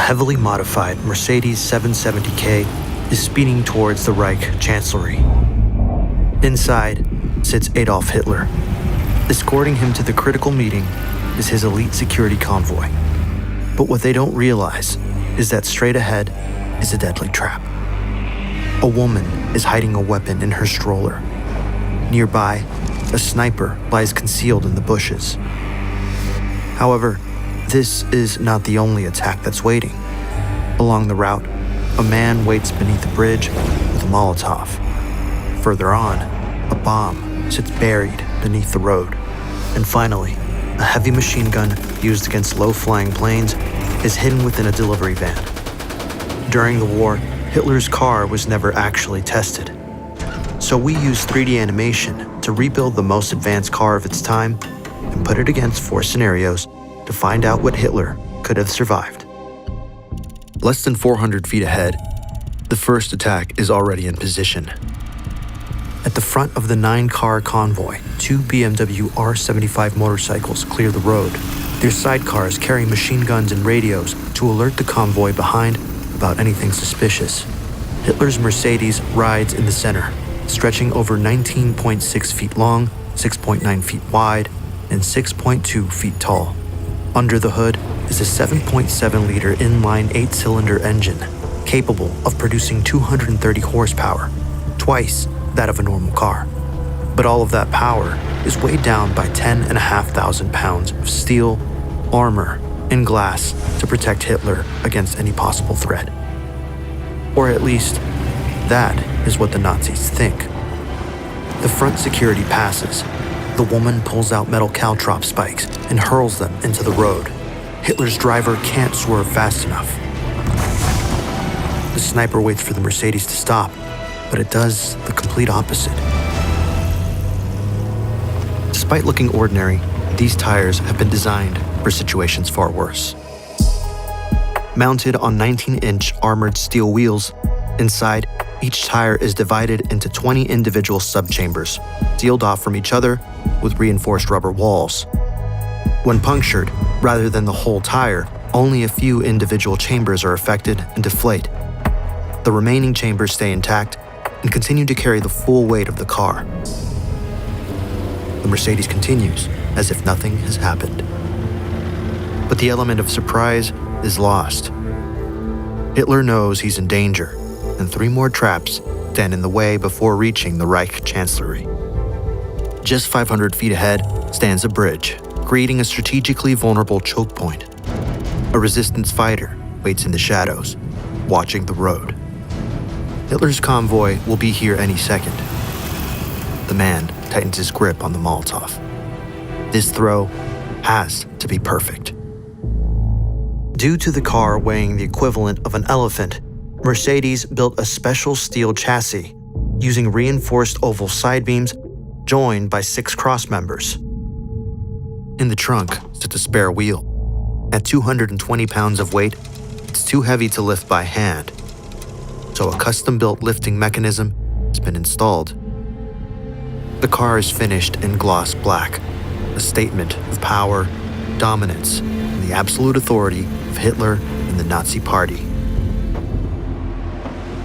heavily modified Mercedes 770K is speeding towards the Reich Chancellery. Inside sits Adolf Hitler. Escorting him to the critical meeting is his elite security convoy. But what they don't realize is that straight ahead is a deadly trap. A woman is hiding a weapon in her stroller. Nearby, a sniper lies concealed in the bushes. However, this is not the only attack that's waiting. Along the route, a man waits beneath a bridge with a Molotov. Further on, a bomb sits buried beneath the road. And finally, a heavy machine gun used against low-flying planes is hidden within a delivery van. During the war, Hitler's car was never actually tested. So we used 3D animation to rebuild the most advanced car of its time and put it against 4 scenarios to find out what Hitler could have survived. Less than 400 feet ahead, the first attack is already in position. At the front of the 9-car convoy, 2 BMW R75 motorcycles clear the road. Their sidecars carry machine guns and radios to alert the convoy behind about anything suspicious. Hitler's Mercedes rides in the center, stretching over 19.6 feet long, 6.9 feet wide, and 6.2 feet tall. Under the hood is a 7.7-liter inline 8-cylinder engine, capable of producing 230 horsepower, twice that of a normal car. But all of that power is weighed down by 10,500 pounds of steel, armor, and glass to protect Hitler against any possible threat. Or at least, that is what the Nazis think. The front security passes. The woman pulls out metal caltrop spikes and hurls them into the road. Hitler's driver can't swerve fast enough. The sniper waits for the Mercedes to stop, but it does the complete opposite. Despite looking ordinary, these tires have been designed for situations far worse. Mounted on 19-inch armored steel wheels, inside, each tire is divided into 20 individual subchambers, sealed off from each other with reinforced rubber walls. When punctured, rather than the whole tire, only a few individual chambers are affected and deflate. The remaining chambers stay intact and continue to carry the full weight of the car. The Mercedes continues as if nothing has happened. But the element of surprise is lost. Hitler knows he's in danger, and 3 more traps stand in the way before reaching the Reich Chancellery. Just 500 feet ahead stands a bridge, creating a strategically vulnerable choke point. A resistance fighter waits in the shadows, watching the road. Hitler's convoy will be here any second. The man tightens his grip on the Molotov. This throw has to be perfect. Due to the car weighing the equivalent of an elephant, Mercedes built a special steel chassis using reinforced oval side beams joined by 6 cross members. In the trunk sits a spare wheel. At 220 pounds of weight, it's too heavy to lift by hand, so a custom-built lifting mechanism has been installed. The car is finished in gloss black, a statement of power, dominance, and the absolute authority of Hitler and the Nazi Party.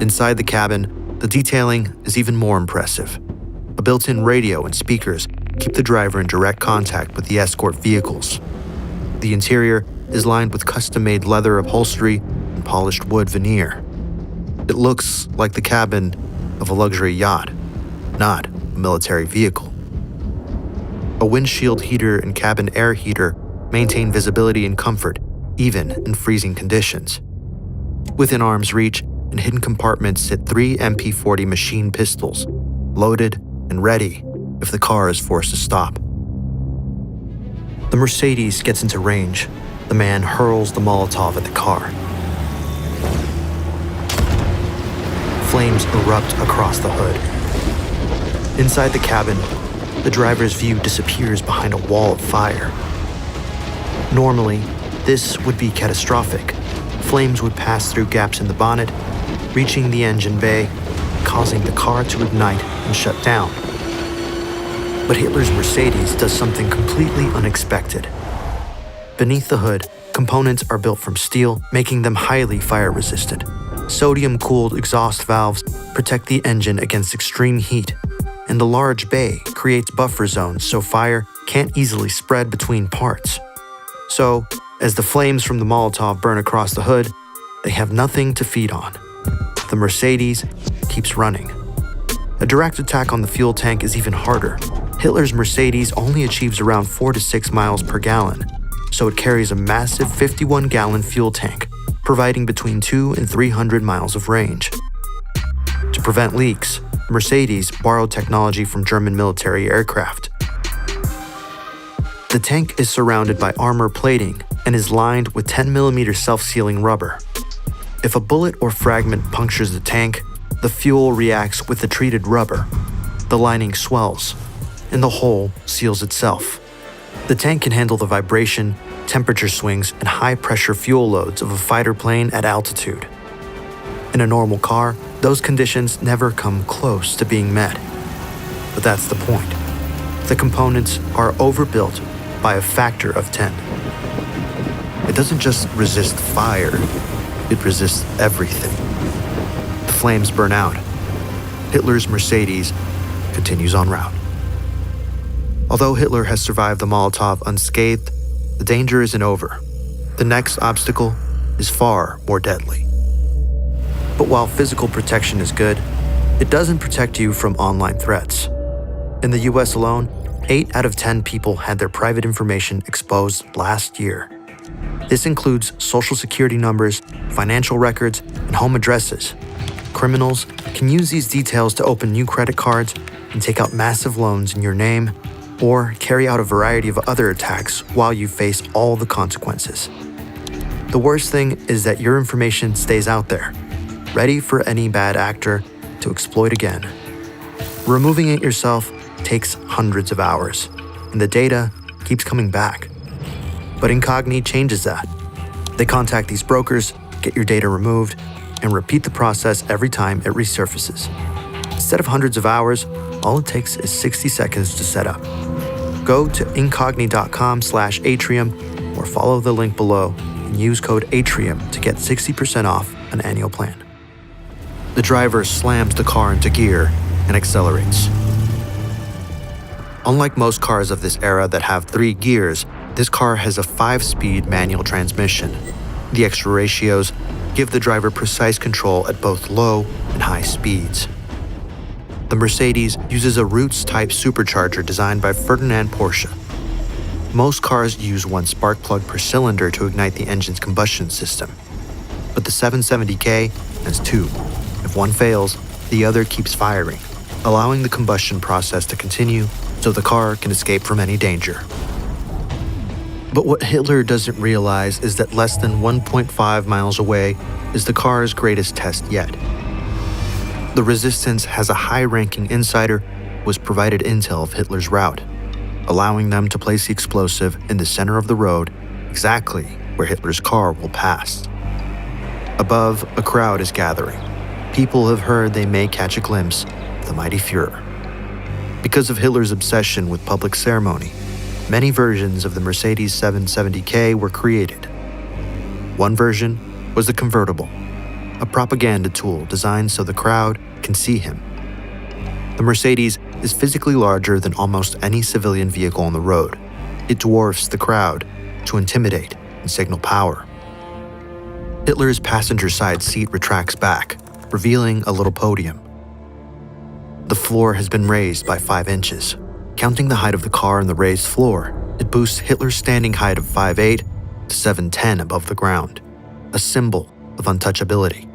Inside the cabin, the detailing is even more impressive. A built-in radio and speakers keep the driver in direct contact with the escort vehicles. The interior is lined with custom-made leather upholstery and polished wood veneer. It looks like the cabin of a luxury yacht, not a military vehicle. A windshield heater and cabin air heater maintain visibility and comfort, even in freezing conditions. Within arm's reach, in hidden compartments sit 3 MP40 machine pistols, loaded and ready if the car is forced to stop. The Mercedes gets into range. The man hurls the Molotov at the car. Flames erupt across the hood. Inside the cabin, the driver's view disappears behind a wall of fire. Normally, this would be catastrophic. Flames would pass through gaps in the bonnet, reaching the engine bay, causing the car to ignite and shut down. But Hitler's Mercedes does something completely unexpected. Beneath the hood, Components are built from steel, making them highly fire-resistant. Sodium-cooled exhaust valves protect the engine against extreme heat, and the large bay creates buffer zones so fire can't easily spread between parts. So, as the flames from the Molotov burn across the hood, they have nothing to feed on. The Mercedes keeps running. A direct attack on the fuel tank is even harder. Hitler's Mercedes only achieves around 4 to 6 miles per gallon, so it carries a massive 51-gallon fuel tank, providing between 200 and 300 miles of range. To prevent leaks, Mercedes borrowed technology from German military aircraft. The tank is surrounded by armor plating and is lined with 10mm self-sealing rubber. If a bullet or fragment punctures the tank, the fuel reacts with the treated rubber. The lining swells, and the hole seals itself. The tank can handle the vibration, temperature swings, and high-pressure fuel loads of a fighter plane at altitude. In a normal car, those conditions never come close to being met. But that's the point. The components are overbuilt by a factor of 10. It doesn't just resist fire, it resists everything. The flames burn out. Hitler's Mercedes continues en route. Although Hitler has survived the Molotov unscathed, the danger isn't over. The next obstacle is far more deadly. But while physical protection is good, it doesn't protect you from online threats. In the US alone, 8 out of 10 people had their private information exposed last year. This includes social security numbers, financial records, and home addresses. Criminals can use these details to open new credit cards and take out massive loans in your name, or carry out a variety of other attacks while you face all the consequences. The worst thing is that your information stays out there, ready for any bad actor to exploit again. Removing it yourself takes hundreds of hours, and the data keeps coming back. But Incogni changes that. They contact these brokers, get your data removed, and repeat the process every time it resurfaces. Instead of hundreds of hours, all it takes is 60 seconds to set up. Go to incogni.com/atrium or follow the link below and use code ATRIUM to get 60% off an annual plan. The driver slams the car into gear and accelerates. Unlike most cars of this era that have 3 gears, this car has a 5-speed manual transmission. The extra ratios give the driver precise control at both low and high speeds. The Mercedes uses a Roots-type supercharger designed by Ferdinand Porsche. Most cars use 1 spark plug per cylinder to ignite the engine's combustion system, but the 770K has 2. If one fails, the other keeps firing, allowing the combustion process to continue so the car can escape from any danger. But what Hitler doesn't realize is that less than 1.5 miles away is the car's greatest test yet. The resistance has a high-ranking insider who was provided intel of Hitler's route, allowing them to place the explosive in the center of the road, exactly where Hitler's car will pass. Above, a crowd is gathering. People have heard they may catch a glimpse of the mighty Führer. Because of Hitler's obsession with public ceremony, many versions of the Mercedes 770K were created. One version was the convertible, a propaganda tool designed so the crowd can see him. The Mercedes is physically larger than almost any civilian vehicle on the road. It dwarfs the crowd to intimidate and signal power. Hitler's passenger side seat retracts back, revealing a little podium. The floor has been raised by 5 inches. Counting the height of the car and the raised floor, it boosts Hitler's standing height of 5'8" to 7'10" above the ground, a symbol of untouchability.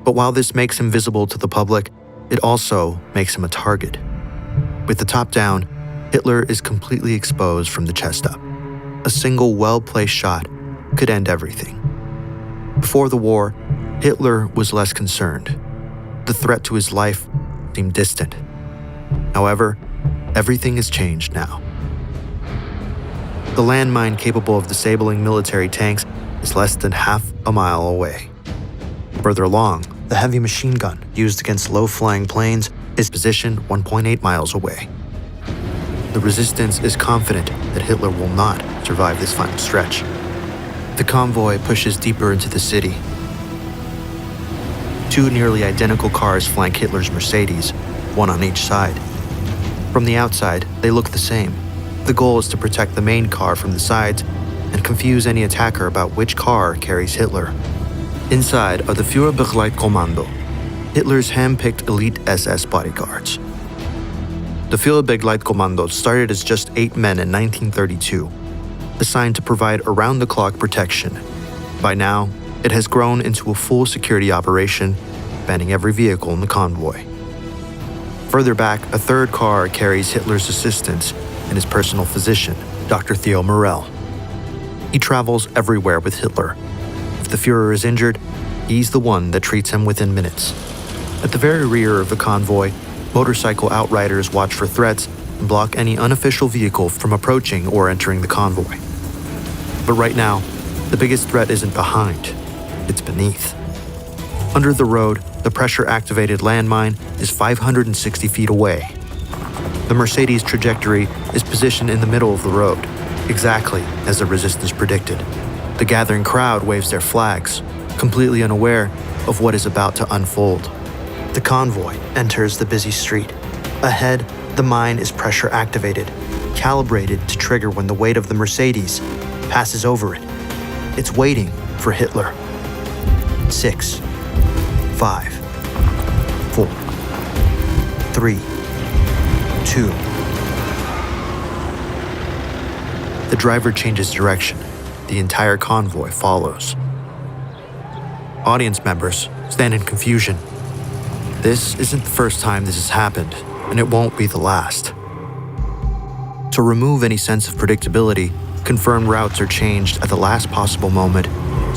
But while this makes him visible to the public, it also makes him a target. With the top down, Hitler is completely exposed from the chest up. A single well-placed shot could end everything. Before the war, Hitler was less concerned. The threat to his life seemed distant. However, everything has changed now. The landmine capable of disabling military tanks is less than half a mile away. Further along, the heavy machine gun used against low-flying planes is positioned 1.8 miles away. The resistance is confident that Hitler will not survive this final stretch. The convoy pushes deeper into the city. Two nearly identical cars flank Hitler's Mercedes, one on each side. From the outside, they look the same. The goal is to protect the main car from the sides and confuse any attacker about which car carries Hitler. Inside are the Führerbegleitkommando, Hitler's hand-picked elite SS bodyguards. The Führerbegleitkommando started as just 8 men in 1932, assigned to provide around-the-clock protection. By now, it has grown into a full security operation, spanning every vehicle in the convoy. Further back, a third car carries Hitler's assistant and his personal physician, Dr. Theo Morell. He travels everywhere with Hitler. If the Führer is injured, he's the one that treats him within minutes. At the very rear of the convoy, motorcycle outriders watch for threats and block any unofficial vehicle from approaching or entering the convoy. But right now, the biggest threat isn't behind, it's beneath. Under the road, the pressure-activated landmine is 560 feet away. The Mercedes' trajectory is positioned in the middle of the road, exactly as the resistance predicted. The gathering crowd waves their flags, completely unaware of what is about to unfold. The convoy enters the busy street. Ahead, the mine is pressure-activated, calibrated to trigger when the weight of the Mercedes passes over it. It's waiting for Hitler. 6, 5, 4, 3, 2. The driver changes direction. The entire convoy follows. Audience members stand in confusion. This isn't the first time this has happened, and it won't be the last. To remove any sense of predictability, confirmed routes are changed at the last possible moment,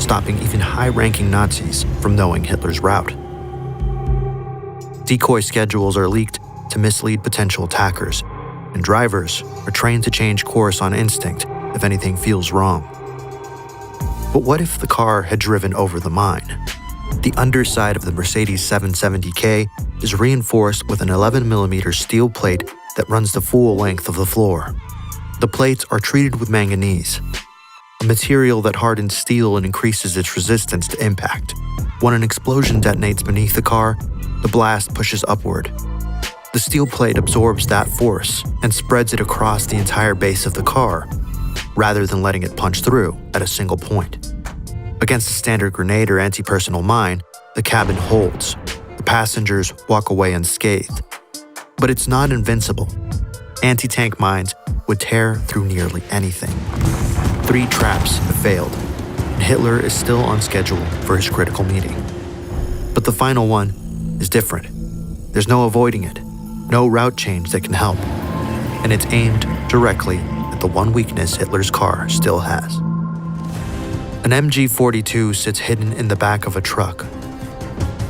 stopping even high-ranking Nazis from knowing Hitler's route. Decoy schedules are leaked to mislead potential attackers, and drivers are trained to change course on instinct if anything feels wrong. But what if the car had driven over the mine? The underside of the Mercedes 770K is reinforced with an 11mm steel plate that runs the full length of the floor. The plates are treated with manganese, a material that hardens steel and increases its resistance to impact. When an explosion detonates beneath the car, the blast pushes upward. The steel plate absorbs that force and spreads it across the entire base of the car, rather than letting it punch through at a single point. Against a standard grenade or anti-personnel mine, the cabin holds. The passengers walk away unscathed. But it's not invincible. Anti-tank mines would tear through nearly anything. 3 traps have failed, and Hitler is still on schedule for his critical meeting. But the final one is different. There's no avoiding it, no route change that can help, and it's aimed directly at the one weakness Hitler's car still has. An MG-42 sits hidden in the back of a truck.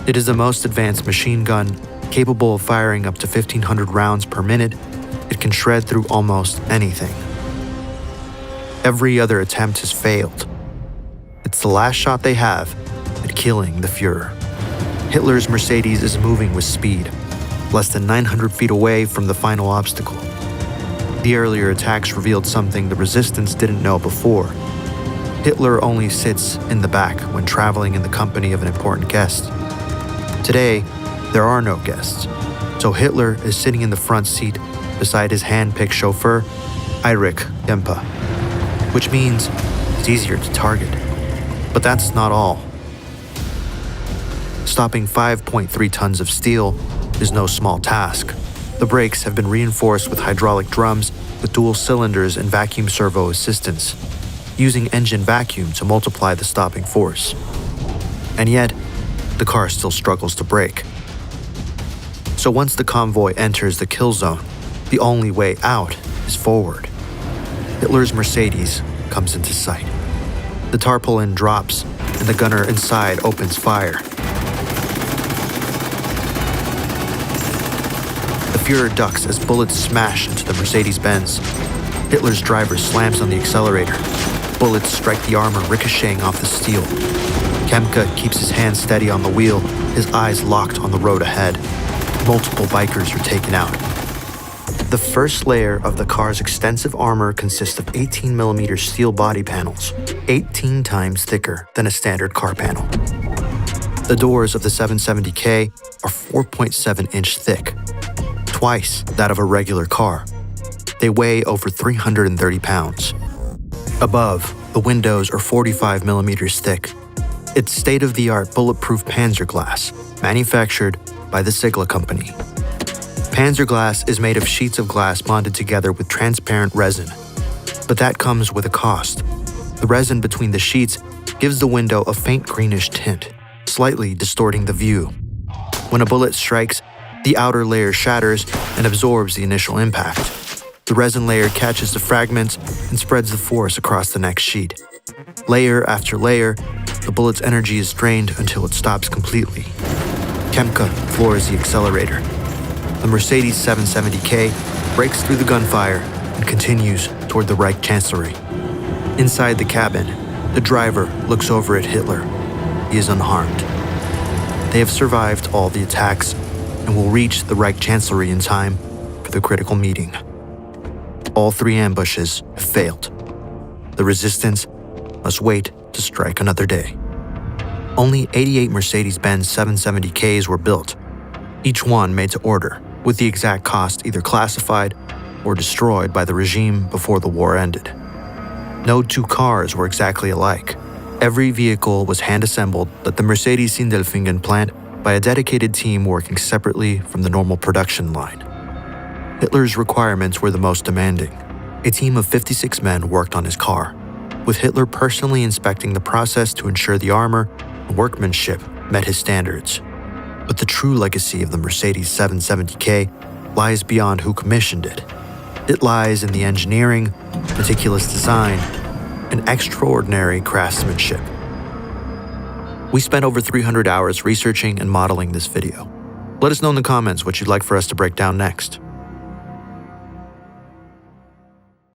It is the most advanced machine gun, capable of firing up to 1,500 rounds per minute. It can shred through almost anything. Every other attempt has failed. It's the last shot they have at killing the Führer. Hitler's Mercedes is moving with speed, less than 900 feet away from the final obstacle. The earlier attacks revealed something the resistance didn't know before. Hitler only sits in the back when traveling in the company of an important guest. Today, there are no guests, so Hitler is sitting in the front seat beside his hand-picked chauffeur, Erich Kempe, which means it's easier to target. But that's not all. Stopping 5.3 tons of steel is no small task. The brakes have been reinforced with hydraulic drums with dual cylinders and vacuum servo assistance, using engine vacuum to multiply the stopping force. And yet, the car still struggles to brake. So once the convoy enters the kill zone, the only way out is forward. Hitler's Mercedes comes into sight. The tarpaulin drops, and the gunner inside opens fire. The Führer ducks as bullets smash into the Mercedes-Benz. Hitler's driver slams on the accelerator. Bullets strike the armor, ricocheting off the steel. Kemke keeps his hands steady on the wheel, his eyes locked on the road ahead. Multiple bikers are taken out. The first layer of the car's extensive armor consists of 18mm steel body panels, 18 times thicker than a standard car panel. The doors of the 770K are 4.7-inch thick, twice that of a regular car. They weigh over 330 pounds. Above, the windows are 45mm thick. It's state-of-the-art bulletproof Panzer glass, manufactured by the Sigla company. Panzer glass is made of sheets of glass bonded together with transparent resin, but that comes with a cost. The resin between the sheets gives the window a faint greenish tint, slightly distorting the view. When a bullet strikes, the outer layer shatters and absorbs the initial impact. The resin layer catches the fragments and spreads the force across the next sheet. Layer after layer, the bullet's energy is drained until it stops completely. Kemka floors the accelerator. The Mercedes 770K breaks through the gunfire and continues toward the Reich Chancellery. Inside the cabin, the driver looks over at Hitler. He is unharmed. They have survived all the attacks and will reach the Reich Chancellery in time for the critical meeting. All 3 ambushes have failed. The resistance must wait to strike another day. Only 88 Mercedes-Benz 770Ks were built, each one made to order, with the exact cost either classified or destroyed by the regime before the war ended. No 2 cars were exactly alike. Every vehicle was hand-assembled at the Mercedes Sindelfingen plant by a dedicated team working separately from the normal production line. Hitler's requirements were the most demanding. A team of 56 men worked on his car, with Hitler personally inspecting the process to ensure the armor and workmanship met his standards. But the true legacy of the Mercedes 770K lies beyond who commissioned it. It lies in the engineering, meticulous design, and extraordinary craftsmanship. We spent over 300 hours researching and modeling this video. Let us know in the comments what you'd like for us to break down next.